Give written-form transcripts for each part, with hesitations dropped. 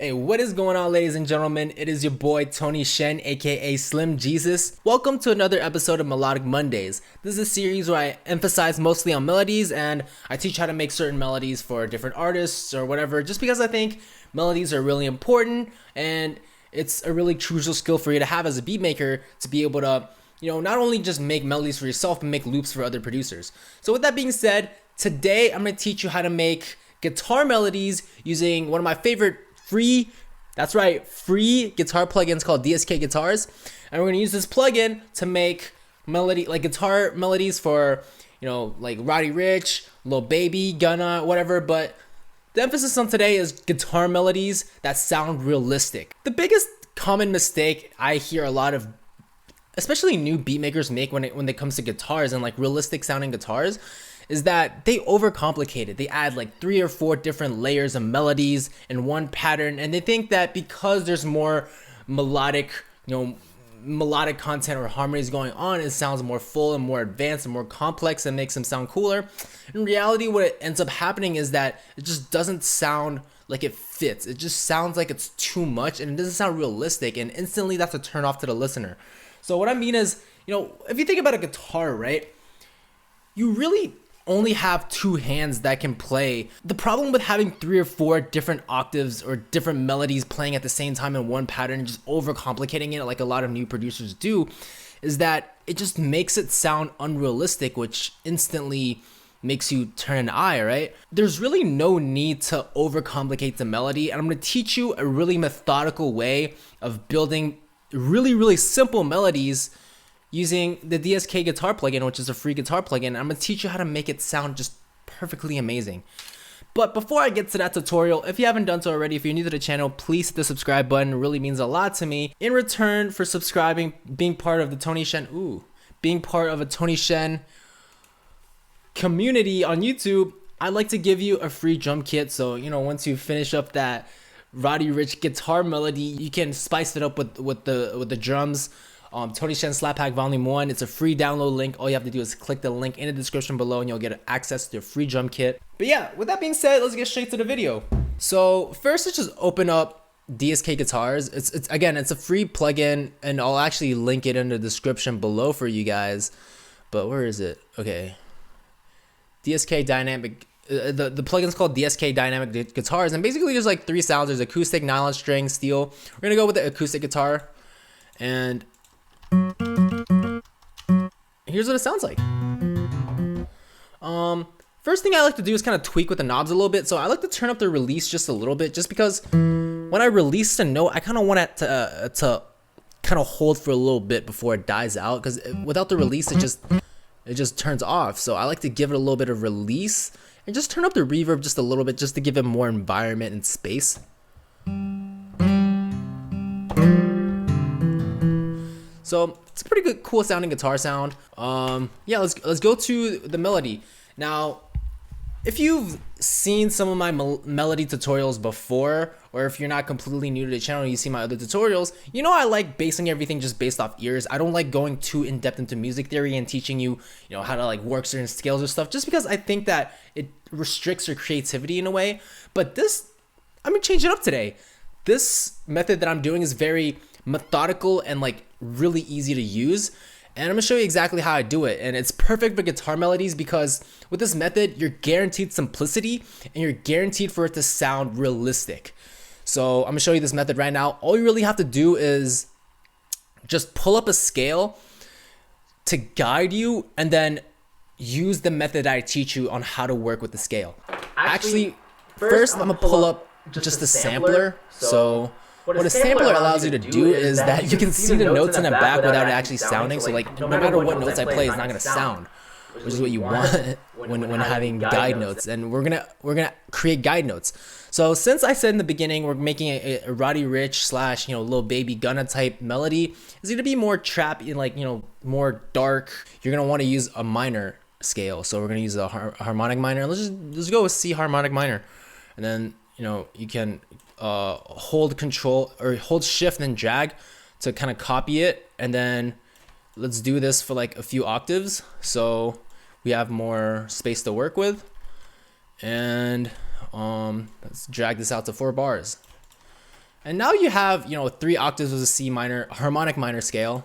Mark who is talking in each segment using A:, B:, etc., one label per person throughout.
A: Hey, what is going on, ladies and gentlemen? It is your boy Tony Shen, aka Slim Jesus. Welcome to another episode of Melodic Mondays. This is a series where I emphasize mostly on melodies and I teach how to make certain melodies for different artists or whatever, just because I think melodies are really important and it's a really crucial skill for you to have as a beat maker to be able to, not only just make melodies for yourself, but make loops for other producers. So with that being said, today I'm going to teach you how to make guitar melodies using one of my favorite free guitar plugins called DSK guitars, and we're gonna use this plugin to make guitar melodies for like Roddy, Rich, Lil Baby, Gunna, whatever. But the emphasis on today is guitar melodies that sound realistic. The biggest common mistake I hear a lot of, especially new beat makers, make when it comes to guitars and like realistic sounding guitars, is that they overcomplicate it. They add like 3 or 4 different layers of melodies in one pattern, and they think that because there's more melodic content or harmonies going on, it sounds more full and more advanced and more complex and makes them sound cooler. In reality, what it ends up happening is that it just doesn't sound like it fits. It just sounds like it's too much and it doesn't sound realistic, and instantly that's a turn off to the listener. So what I mean is, if you think about a guitar, right, you really only have 2 hands that can play. The problem with having 3 or 4 different octaves or different melodies playing at the same time in one pattern and just overcomplicating it like a lot of new producers do is that it just makes it sound unrealistic, which instantly makes you turn an eye, right? There's really no need to overcomplicate the melody, and I'm going to teach you a really methodical way of building really simple melodies using the DSK guitar plugin, which is a free guitar plugin. I'm gonna teach you how to make it sound just perfectly amazing. But before I get to that tutorial, if you haven't done so already, if you're new to the channel, please hit the subscribe button. It really means a lot to me. In return for subscribing, being part of a Tony Shen community on YouTube, I'd like to give you a free drum kit. So, once you finish up that Roddy Rich guitar melody, you can spice it up with the drums. Tony Shen Slap Hack Volume 1. It's a free download link. All you have to do is click the link in the description below and you'll get access to your free drum kit. But yeah, with that being said, let's get straight to the video. So first, let's just open up DSK Guitars. It's a free plugin, and I'll actually link it in the description below for you guys. But where is it? Okay. DSK Dynamic. The plugin's called DSK Dynamic Guitars, and basically there's like 3 sounds. There's acoustic, nylon string, steel. We're gonna go with the acoustic guitar, and here's what it sounds like. First thing I like to do is kind of tweak with the knobs a little bit. So I like to turn up the release just a little bit, just because when I release the note, I kind of want it to kind of hold for a little bit before it dies out, because without the release, it just turns off. So I like to give it a little bit of release and just turn up the reverb just a little bit, just to give it more environment and space. So it's a pretty good, cool sounding guitar sound. Yeah, let's go to the melody. Now, if you've seen some of my melody tutorials before, or if you're not completely new to the channel and you see my other tutorials, I like basing everything just based off ears. I don't like going too in depth into music theory and teaching you, how to like work certain scales or stuff, just because I think that it restricts your creativity in a way. But I'm gonna change it up today. This method that I'm doing is very methodical and like really easy to use, and I'm gonna show you exactly how I do it. And it's perfect for guitar melodies because with this method you're guaranteed simplicity and you're guaranteed for it to sound realistic. So I'm gonna show you this method right now. All you really have to do is just pull up a scale to guide you, and then use the method I teach you on how to work with the scale. Actually, first I'm gonna pull up just the sampler. So what a sampler allows you to do is that you can see the notes in the back without it actually sounding. So like no matter what notes I play, it's not gonna sound, which is what you want when having guide notes. And we're gonna create guide notes. So since I said in the beginning we're making a Roddy Rich / Lil Baby Gunna type melody, it's gonna be more trappy, like more dark. You're gonna want to use a minor scale. So we're gonna use a harmonic minor. Let's go with C harmonic minor, and then you can hold control or hold shift and drag to kind of copy it, and then let's do this for like a few octaves so we have more space to work with. And let's drag this out to 4 bars. And now you have, you know, 3 octaves of a C minor, harmonic minor scale.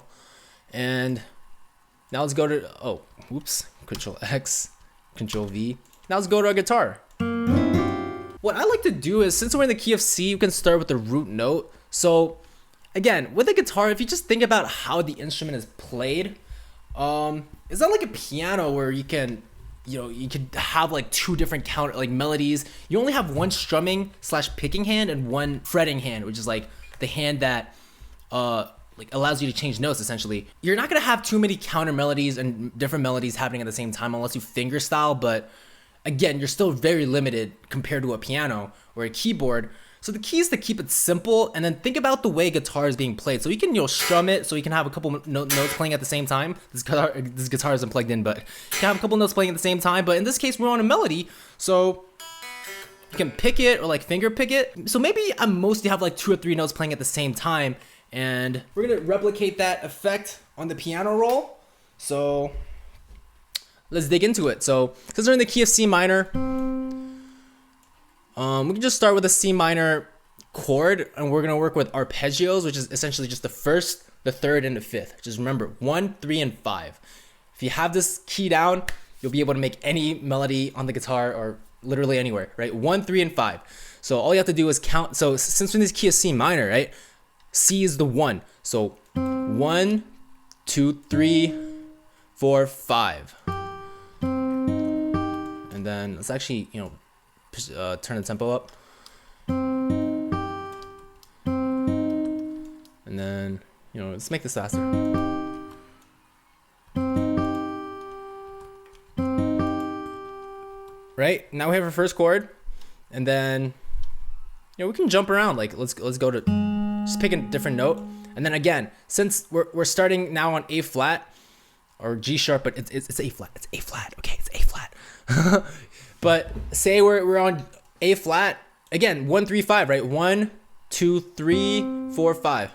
A: And now let's go to, oh, whoops, Control X, Control V. Now let's go to our guitar. What I like to do is, since we're in the key of C, you can start with the root note. So again, with a guitar, if you just think about how the instrument is played, it's not like a piano where you can, you know, you could have like 2 different counter like melodies. You only have one strumming / picking hand and one fretting hand, which is like the hand that like allows you to change notes. Essentially, you're not gonna have too many counter melodies and different melodies happening at the same time unless you finger style. But again, you're still very limited compared to a piano or a keyboard. So the key is to keep it simple, and then think about the way guitar is being played. So you can, you know, strum it, so you can have a couple notes playing at the same time. This guitar isn't plugged in, but you can have a couple notes playing at the same time. But in this case, we're on a melody, so you can pick it or like finger pick it. So maybe I mostly have like 2 or 3 notes playing at the same time, and we're gonna replicate that effect on the piano roll. So let's dig into it. So since we're in the key of C minor, we can just start with a C minor chord, and we're gonna work with arpeggios, which is essentially just the 1st, the 3rd, and the 5th. Just remember 1, 3, and 5. If you have this key down, you'll be able to make any melody on the guitar or literally anywhere, right? 1, 3, and 5. So all you have to do is count. So since we're in this key of C minor, right? C is the 1. So 1, 2, 3, 4, 5. And then let's actually, you know, turn the tempo up, and then, you know, let's make this faster. Right now we have our first chord, and then, you know, we can jump around. Like let's go to just pick a different note, and then again, since we're starting now on A flat or G sharp, but it's A flat. It's A flat. Okay, it's A flat. But say we're on A flat again, 1, 3, 5, right? 1, 2, 3, 4, 5.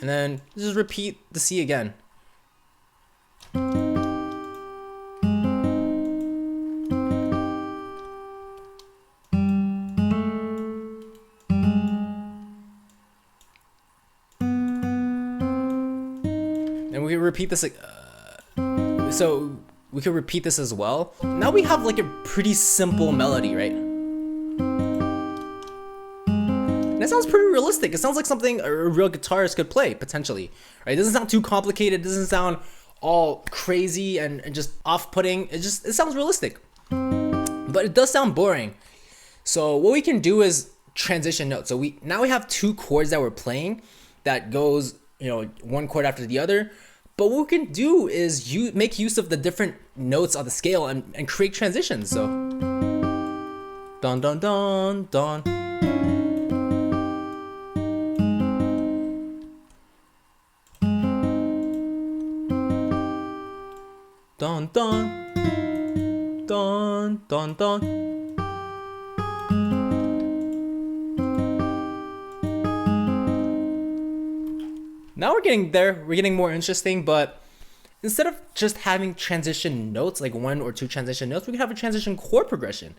A: And then just repeat the C again. And we repeat this, so we could repeat this as well. Now we have like a pretty simple melody, right? And it sounds pretty realistic. It sounds like something a real guitarist could play, potentially, right? It doesn't sound too complicated. It doesn't sound all crazy and just off-putting. It sounds realistic, but it does sound boring. So what we can do is transition notes. So now we have 2 chords that we're playing that goes, you know, one chord after the other. But what we can do is make use of the different notes on the scale and create transitions. So dun dun dun dun. Dun dun dun dun dun. Now we're getting there, we're getting more interesting, but instead of just having transition notes, like 1 or 2 transition notes, we can have a transition chord progression.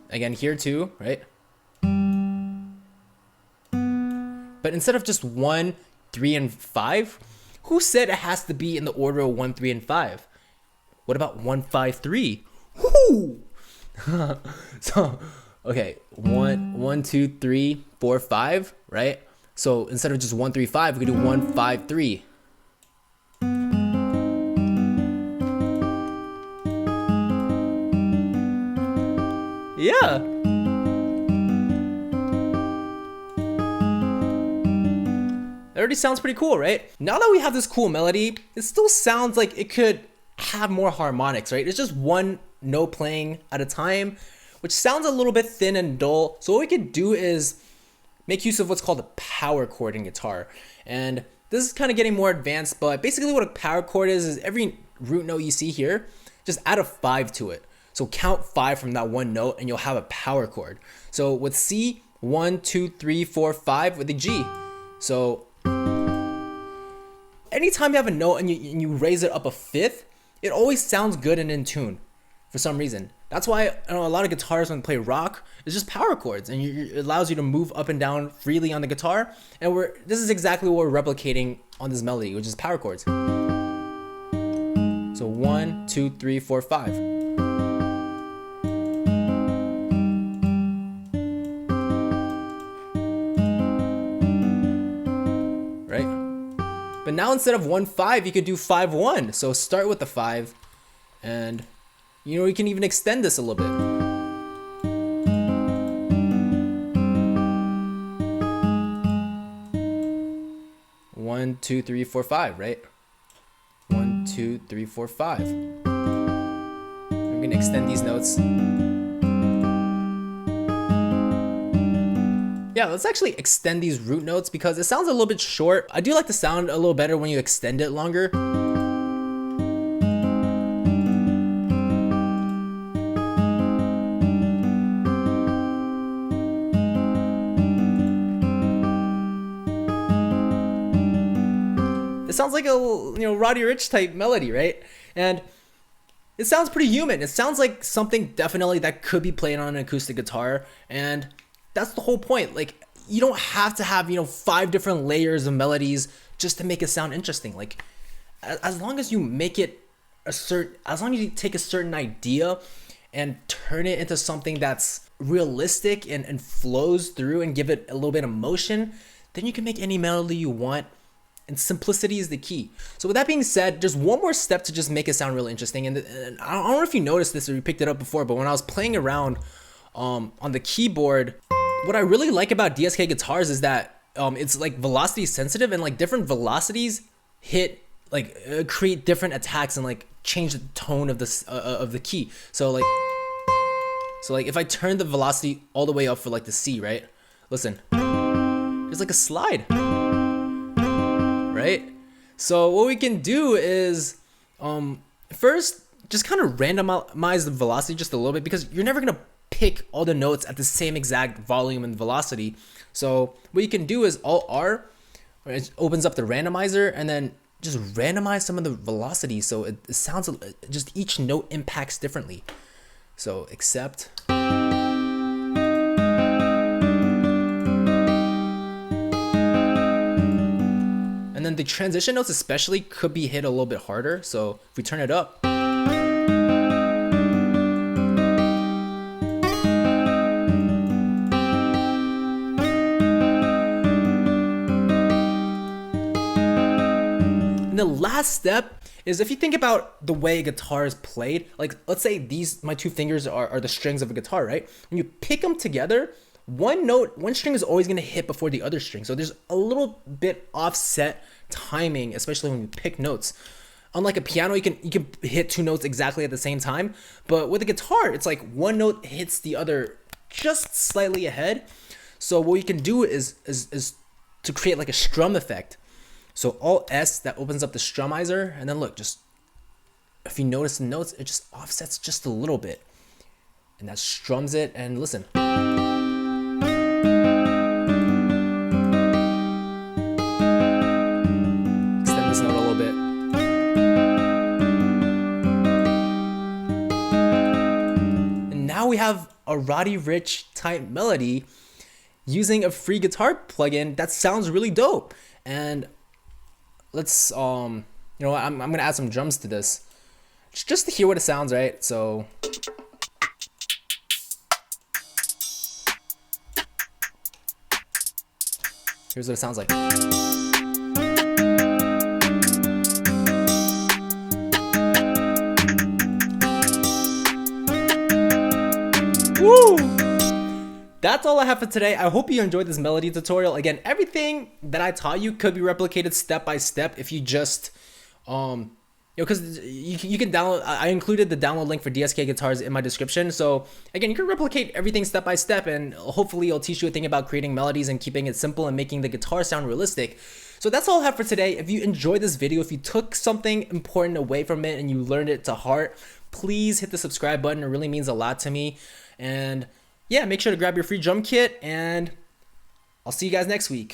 A: Again, here too, right? But instead of just 1, 3, and 5, who said it has to be in the order of 1, 3, and 5? What about 1, 5, 3? Whoo! So, okay, 1, 2, 3, 4, 5, right? So instead of just 1, 3, 5, we could do 1, 5, 3. Yeah. That already sounds pretty cool, right? Now that we have this cool melody, it still sounds like it could have more harmonics, right? It's just one note playing at a time, which sounds a little bit thin and dull. So what we could do is make use of what's called a power chord in guitar. And this is kind of getting more advanced, but basically what a power chord is every root note you see here, just add a 5 to it. So count 5 from that one note and you'll have a power chord. So with C, 1, 2, 3, 4, 5 with the G. So anytime you have a note and you raise it up a fifth, it always sounds good and in tune for some reason. That's why a lot of guitars when they play rock, it's just power chords, and it allows you to move up and down freely on the guitar. And this is exactly what we're replicating on this melody, which is power chords. So 1, 2, 3, 4, 5. But now instead of 1, 5, you could do 5, 1. So start with the 5, and you can even extend this a little bit. One, 2, 3, 4, 5, right? 1, 2, 3, 4, 5. I'm gonna extend these notes. Yeah, let's actually extend these root notes because it sounds a little bit short. I do like the sound a little better when you extend it longer. It sounds like a Roddy Ricch type melody, right? And it sounds pretty human. It sounds like something definitely that could be played on an acoustic guitar, and that's the whole point. Like, you don't have to have 5 different layers of melodies just to make it sound interesting. Like, as long as you make it as long as you take a certain idea and turn it into something that's realistic and flows through and give it a little bit of motion, then you can make any melody you want. And simplicity is the key. So with that being said, there's one more step to just make it sound really interesting. And I don't know if you noticed this or you picked it up before, but when I was playing around on the keyboard, what I really like about DSK guitars is that it's like velocity sensitive, and like different velocities hit create different attacks and like change the tone of the key. So like if I turn the velocity all the way up for like the C, right? Listen, there's like a slide, right? So what we can do is first just kind of randomize the velocity just a little bit, because you're never gonna pick all the notes at the same exact volume and velocity. So what you can do is Alt R, it opens up the randomizer, and then just randomize some of the velocity so it sounds just each note impacts differently. So accept. And then the transition notes especially could be hit a little bit harder. So if we turn it up, and the last step is, if you think about the way guitar is played, like let's say my 2 fingers are the strings of a guitar, right? When you pick them together, one string is always going to hit before the other string. So there's a little bit offset timing, especially when you pick notes. Unlike a piano, you can hit 2 notes exactly at the same time, but with a guitar, it's like one note hits the other just slightly ahead. So what you can do is to create like a strum effect. So Alt S, that opens up the strummizer, and then look, just if you notice the notes, it just offsets just a little bit, and that strums it. And listen, extend this note a little bit, and now we have a Roddy Ricch type melody using a free guitar plugin that sounds really dope. And let's I'm gonna add some drums to this just to hear what it sounds, right? So here's what it sounds like. Woo! That's all I have for today. I hope you enjoyed this melody tutorial. Again, everything that I taught you could be replicated step by step if you just, because you can download. I included the download link for DSK guitars in my description. So again, you can replicate everything step by step, and hopefully it'll teach you a thing about creating melodies and keeping it simple and making the guitar sound realistic. So So that's all I have for today. If you enjoyed this video, if you took something important away from it and you learned it to heart, please hit the subscribe button. It really means a lot to me. And yeah, make sure to grab your free drum kit, and I'll see you guys next week.